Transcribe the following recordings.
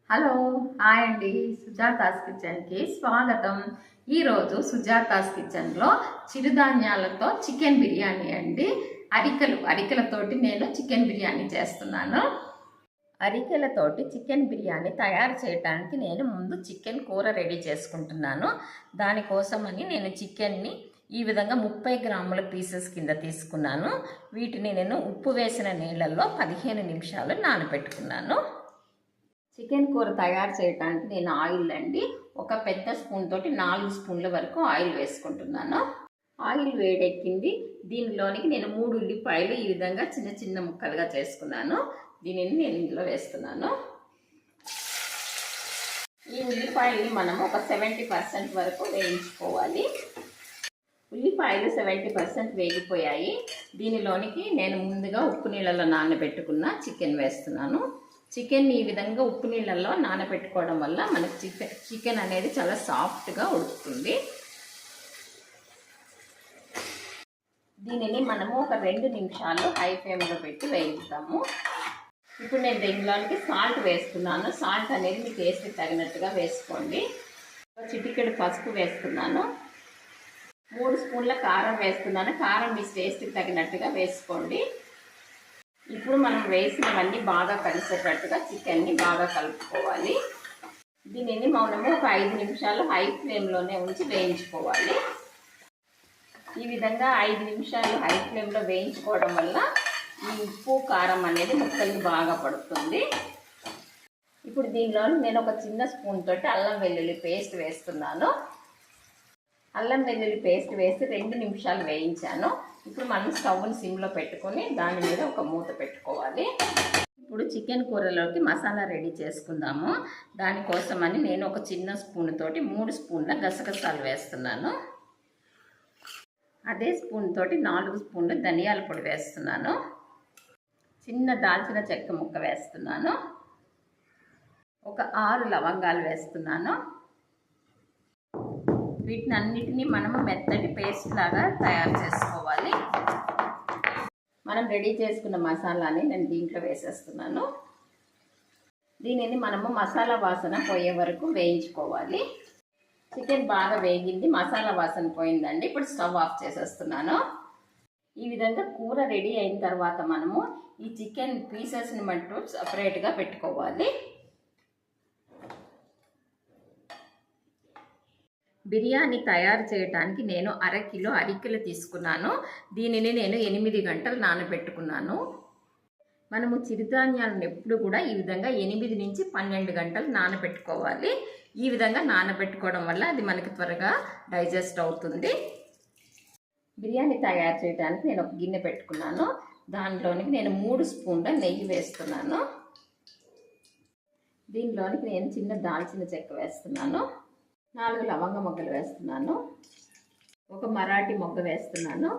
Hello hi అండి, సుజాతాస్ కిచెన్కి స్వాగతం. ఈరోజు సుజాతాస్ కిచెన్లో చిరుధాన్యాలతో చికెన్ బిర్యానీ అండి. అరికెలతోటి నేను చికెన్ బిర్యానీ చేస్తున్నాను. అరికెలతోటి చికెన్ బిర్యానీ తయారు చేయడానికి నేను ముందు చికెన్ కూర రెడీ చేసుకుంటున్నాను. దానికోసమని నేను చికెన్ని ఈ విధంగా 30 గ్రాముల పీసెస్ కింద తీసుకున్నాను. వీటిని నేను ఉప్పు వేసిన నీళ్ళల్లో 15 నిమిషాలు నానబెట్టుకున్నాను. చికెన్ కూర తయారు చేయడానికి నేను ఆయిల్ అండి ఒక పెద్ద స్పూన్ తోటి 4 స్పూన్ల వరకు ఆయిల్ వేసుకుంటున్నాను. ఆయిల్ వేడెక్కింది. దీనిలోనికి నేను 3 ఉల్లిపాయలు ఈ విధంగా చిన్న చిన్న ముక్కలుగా చేసుకున్నాను. దీనిని నేను ఇందులో వేస్తున్నాను. ఈ ఉల్లిపాయల్ని మనం ఒక 70% వరకు వేయించుకోవాలి. ఉల్లిపాయలు 70% వేగిపోయాయి. దీనిలోనికి నేను ముందుగా ఉప్పు నీళ్ళలో నానబెట్టుకున్న చికెన్ వేస్తున్నాను. చికెన్ ఈ విధంగా ఉప్పు నీళ్ళల్లో నానబెట్టుకోవడం వల్ల మనకు చికెన్ అనేది చాలా సాఫ్ట్గా ఉడుకుతుంది. దీనిని మనము ఒక 2 నిమిషాలు హై ఫ్లేమ్లో పెట్టి వేయిస్తాము. ఇప్పుడు నేను దీనిలోనికి సాల్ట్ వేస్తున్నాను. సాల్ట్ అనేది మీ టేస్ట్కి తగినట్టుగా వేసుకోండి. చిటికెడు పసుపు వేస్తున్నాను. 3 స్పూన్ల కారం వేస్తున్నాను. కారం మీ టేస్ట్కి తగినట్టుగా వేసుకోండి. ఇప్పుడు మనం వేసినవన్నీ బాగా కలిసేటట్టుగా చికెన్ని బాగా కలుపుకోవాలి. దీనిని మనము ఒక 5 నిమిషాలు హై ఫ్లేమ్లోనే ఉంచి వేయించుకోవాలి. ఈ విధంగా 5 నిమిషాలు హై ఫ్లేమ్లో వేయించుకోవడం వల్ల ఈ ఉప్పు కారం అనేది ముక్కలకి బాగా పడుతుంది. ఇప్పుడు దీనిలో నేను ఒక చిన్న స్పూన్ తోటి అల్లం వెల్లుల్లి పేస్ట్ వేస్తున్నాను. అల్లం వెల్లుల్లి పేస్ట్ వేసి 2 నిమిషాలు వేయించాను. ఇప్పుడు మనం స్టవ్ని సిమ్లో పెట్టుకొని దాని మీద ఒక మూత పెట్టుకోవాలి. ఇప్పుడు చికెన్ కూరలోకి మసాలా రెడీ చేసుకుందాము. దానికోసమని నేను ఒక చిన్న స్పూన్ తోటి 3 స్పూన్ల గసగసాలు వేస్తున్నాను. అదే స్పూన్ తోటి 4 స్పూన్ల ధనియాల పొడి వేస్తున్నాను. చిన్న దాల్చిన చెక్క ముక్క వేస్తున్నాను. ఒక 6 లవంగాలు వేస్తున్నాను. వీటిని అన్నిటినీ మనము మెత్తటి పేస్ట్ లాగా తయారు చేసుకోవాలి. మనం రెడీ చేసుకున్న మసాలాని నేను దీంట్లో వేసేస్తున్నాను. దీనిని మనము మసాలా వాసన పోయే వరకు వేయించుకోవాలి. చికెన్ బాగా వేగింది, మసాలా వాసన పోయిందండి. ఇప్పుడు స్టవ్ ఆఫ్ చేసేస్తున్నాను. ఈ విధంగా కూర రెడీ అయిన తర్వాత మనము ఈ చికెన్ పీసెస్ని మట్టు సపరేట్గా పెట్టుకోవాలి. బిర్యానీ తయారు చేయడానికి నేను 1/2 కిలో అరికెలు తీసుకున్నాను. దీనిని నేను 8 గంటలు నానబెట్టుకున్నాను. మనము చిరుధాన్యాలను ఎప్పుడు కూడా ఈ విధంగా 8 నుంచి 12 గంటలు నానబెట్టుకోవాలి. ఈ విధంగా నానబెట్టుకోవడం వల్ల అది మనకి త్వరగా డైజెస్ట్ అవుతుంది. బిర్యానీ తయారు చేయడానికి నేను ఒక గిన్నె పెట్టుకున్నాను. దానిలోనికి నేను 3 స్పూన్ల నెయ్యి వేస్తున్నాను. దీనిలోనికి నేను చిన్న దాల్చిన చెక్క వేస్తున్నాను. 4 లవంగ మొగ్గలు వేస్తున్నాను. ఒక మరాఠీ మొగ్గ వేస్తున్నాను.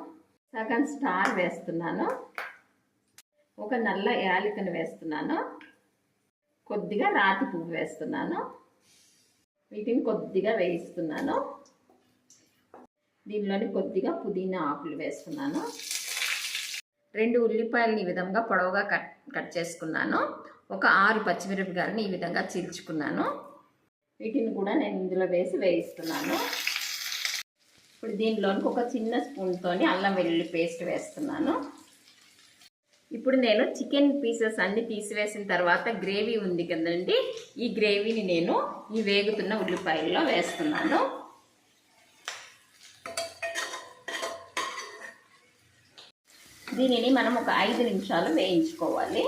సగం స్టార్ వేస్తున్నాను. ఒక నల్ల యాలకుని వేస్తున్నాను. కొద్దిగా రాతి పువ్వు వేస్తున్నాను. వీటిని కొద్దిగా వేయిస్తున్నాను. దీనిలోని కొద్దిగా పుదీనా ఆకులు వేస్తున్నాను. 2 ఉల్లిపాయలని ఈ విధంగా పొడవుగా కట్ చేసుకున్నాను. ఒక 6 పచ్చిమిరపకాయలని ఈ విధంగా చీల్చుకున్నాను. వీటిని కూడా నేను ఇందులో వేసి వేయిస్తున్నాను. ఇప్పుడు దీనిలోనికి ఒక చిన్న స్పూన్తోని అల్లం వెల్లుల్లి పేస్ట్ వేస్తున్నాను. ఇప్పుడు నేను చికెన్ పీసెస్ అన్ని తీసివేసిన తర్వాత గ్రేవీ ఉంది కదండి, ఈ గ్రేవీని నేను ఈ వేగుతున్న ఉల్లిపాయల్లో వేస్తున్నాను. దీనిని మనం ఒక 5 నిమిషాలు వేయించుకోవాలి.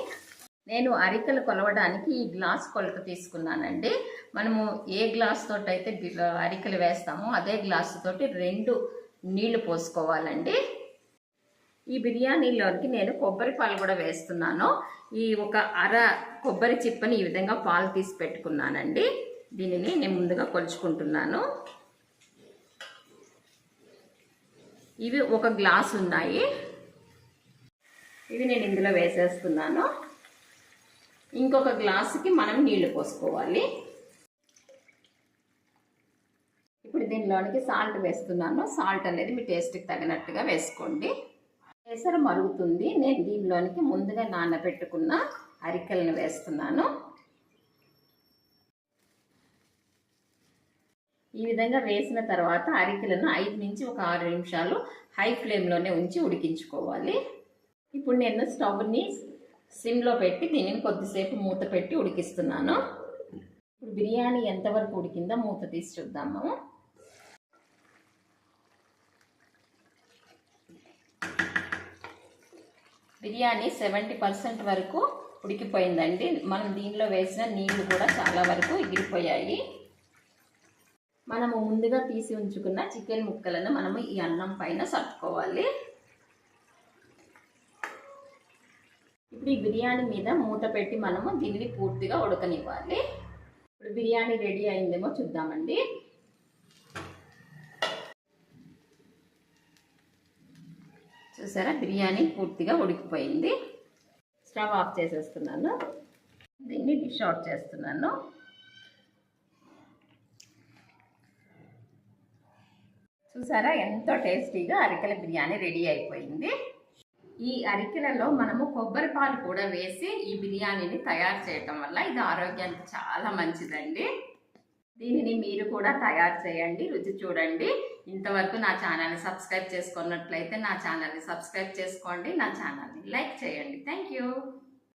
నేను అరికెలు కొలవడానికి ఈ గ్లాస్ కొలత తీసుకున్నానండి. మనము ఏ గ్లాస్ తోటి అయితే అరికెలు వేస్తామో అదే గ్లాసు తోటి 2 నీళ్లు పోసుకోవాలండి. ఈ బిర్యానీలోకి నేను కొబ్బరి పాలు కూడా వేస్తున్నాను. ఈ ఒక అర కొబ్బరి చిప్పని ఈ విధంగా పాలు తీసి పెట్టుకున్నానండి. దీనిని నేను ముందుగా కొలుచుకుంటున్నాను. ఇవి 1 గ్లాస్ ఉన్నాయి. ఇవి నేను ఇందులో వేసేస్తున్నాను. ఇంకొక గ్లాసుకి మనం నీళ్లు పోసుకోవాలి. ఇప్పుడు దీనిలోనికి సాల్ట్ వేస్తున్నాను. సాల్ట్ అనేది మీ టేస్ట్కి తగినట్టుగా వేసుకోండి. కేసరి మరుగుతుంది. నేను దీనిలోనికి ముందుగా నానబెట్టుకున్న అరికెలను వేస్తున్నాను. ఈ విధంగా వేసిన తర్వాత అరికెలను 5 నుంచి ఒక 6 నిమిషాలు హై ఫ్లేమ్లోనే ఉంచి ఉడికించుకోవాలి. ఇప్పుడు నేను స్టవ్ని సిమ్లో పెట్టి దీనిని కొద్దిసేపు మూత పెట్టి ఉడికిస్తున్నాను. ఇప్పుడు బిర్యానీ ఎంతవరకు ఉడికిందో మూత తీసి చూద్దాము. బిర్యానీ 70% వరకు ఉడికిపోయిందండి. మనం దీనిలో వేసిన నీళ్లు కూడా చాలా వరకు ఎగిరిపోయాయి. మనము ముందుగా తీసి ఉంచుకున్న చికెన్ ముక్కలను మనము ఈ అన్నం పైన సర్దుకోవాలి. ఇప్పుడు ఈ బిర్యానీ మీద మూత పెట్టి మనము దీన్ని పూర్తిగా ఉడకనివ్వాలి. ఇప్పుడు బిర్యానీ రెడీ అయిందేమో చూద్దామండి. చూసారా, బిర్యానీ పూర్తిగా ఉడికిపోయింది. స్టవ్ ఆఫ్ చేసేస్తున్నాను. దీన్ని డిష్ అవుట్ చేస్తున్నాను. చూసారా, ఎంతో టేస్టీగా అరికెల బిర్యానీ రెడీ అయిపోయింది. ఈ అరికెలలో మనము కొబ్బరి పాలు కూడా వేసి ఈ బిర్యానీని తయారు చేయటం వల్ల ఇది ఆరోగ్యానికి చాలా మంచిదండి. దీనిని మీరు కూడా తయారు చేయండి, రుచి చూడండి. ఇంతవరకు నా ఛానల్ని సబ్స్క్రైబ్ చేసుకున్నట్లయితే నా ఛానల్ని సబ్స్క్రైబ్ చేసుకోండి, నా ఛానల్ని లైక్ చేయండి. Thank you.